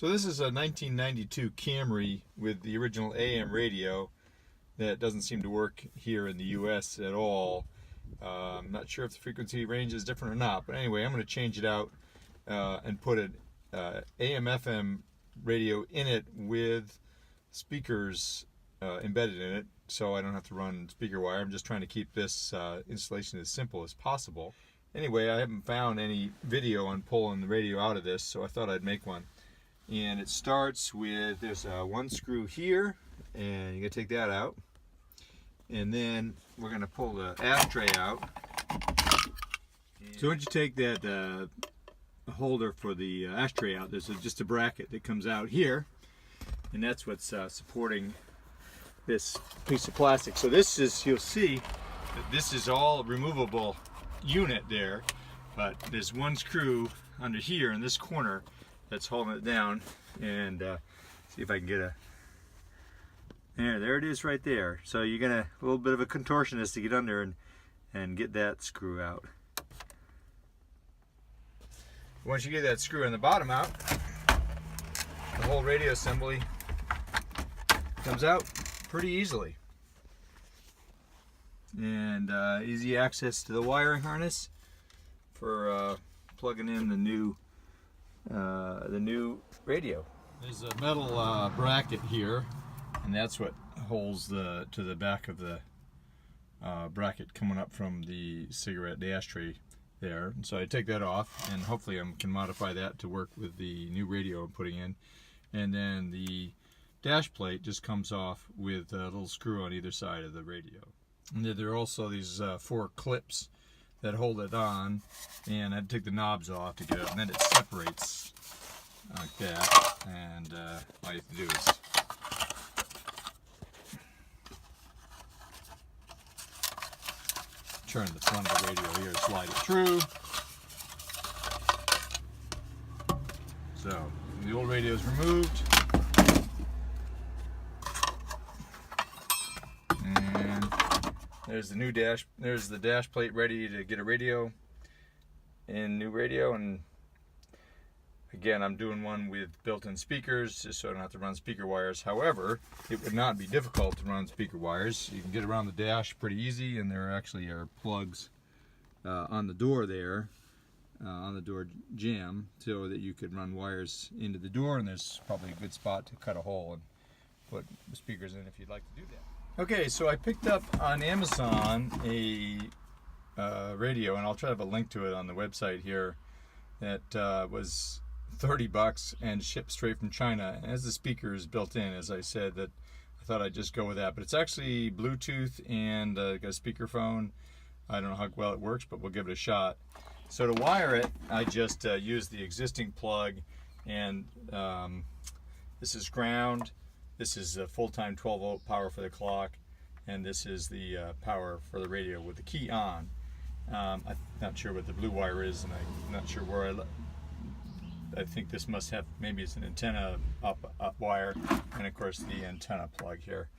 So this is a 1992 Camry with the original AM radio that doesn't seem to work here in the US at all. I'm not sure if the frequency range is different or not, but anyway, I'm going to change it out and put an AM/FM radio in it with speakers embedded in it, so I don't have to run speaker wire. I'm just trying to keep this installation as simple as possible. Anyway, I haven't found any video on pulling the radio out of this, so I thought I'd make one. And it starts with, there's one screw here, and you're going to take that out. And then we're going to pull the ashtray out. So once you take that holder for the ashtray out, there's just a bracket that comes out here, and that's what's supporting this piece of plastic. So this is, you'll see that this is all removable unit there, but there's one screw under here in this corner that's holding it down, and see if I can get a, there it is right there. So you're gonna, a little bit of a contortionist to get under and get that screw out. Once you get that screw on the bottom out, the whole radio assembly comes out pretty easily. And easy access to the wiring harness for plugging in the new radio. There's a metal bracket here, and that's what holds to the back of the bracket coming up from the cigarette ashtray there. And so I take that off, and hopefully I can modify that to work with the new radio I'm putting in. And then the dash plate just comes off with a little screw on either side of the radio. And there are also these 4 clips that hold it on, and I'd take the knobs off to get it, and then it separates like that. And all you have to do is turn the front of the radio here, slide it through. So the old radio is removed, and there's the new dash. There's the dash plate ready to get a radio in new radio. And again, I'm doing one with built-in speakers just so I don't have to run speaker wires. However, it would not be difficult to run speaker wires. You can get around the dash pretty easy, and there actually are plugs on the door there, on the door jamb, so that you could run wires into the door, and there's probably a good spot to cut a hole and put the speakers in if you'd like to do that. Okay, so I picked up on Amazon a radio, and I'll try to have a link to it on the website here, that was $30 and shipped straight from China. And as the speaker is built in, as I said, that I thought I'd just go with that. But it's actually Bluetooth and got a speakerphone. I don't know how well it works, but we'll give it a shot. So to wire it, I just use the existing plug, and this is ground. This is a full-time 12-volt power for the clock, and this is the power for the radio with the key on. I'm not sure what the blue wire is, and I'm not sure where I think this must have, maybe it's an antenna up wire, and of course the antenna plug here.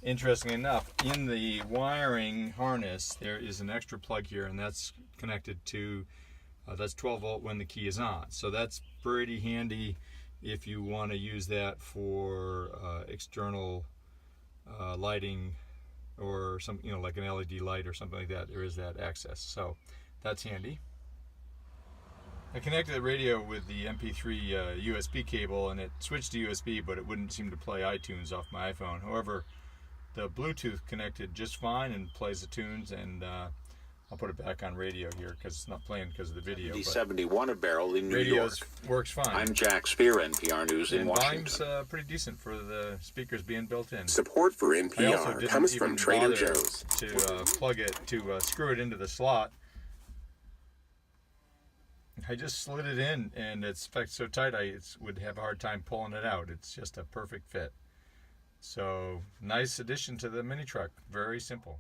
Interestingly enough, in the wiring harness there is an extra plug here, and that's connected to, that's 12 volt when the key is on. So that's pretty handy if you want to use that for external lighting, or some, you know, like an LED light or something like that. There is that access, so that's handy. I connected the radio with the MP3 USB cable, and it switched to USB, but it wouldn't seem to play iTunes off my iPhone. However, the Bluetooth connected just fine and plays the tunes, and I'll put it back on radio here because it's not playing because of the video. 71 a barrel in New radio York. Works fine. I'm Jack Spear, NPR News in Washington. Volume's pretty decent for the speakers being built in. Support for NPR comes from Trader Joe's. To plug it, to screw it into the slot. I just slid it in, and it's packed so tight I would have a hard time pulling it out. It's just a perfect fit. So, nice addition to the mini truck. Very simple.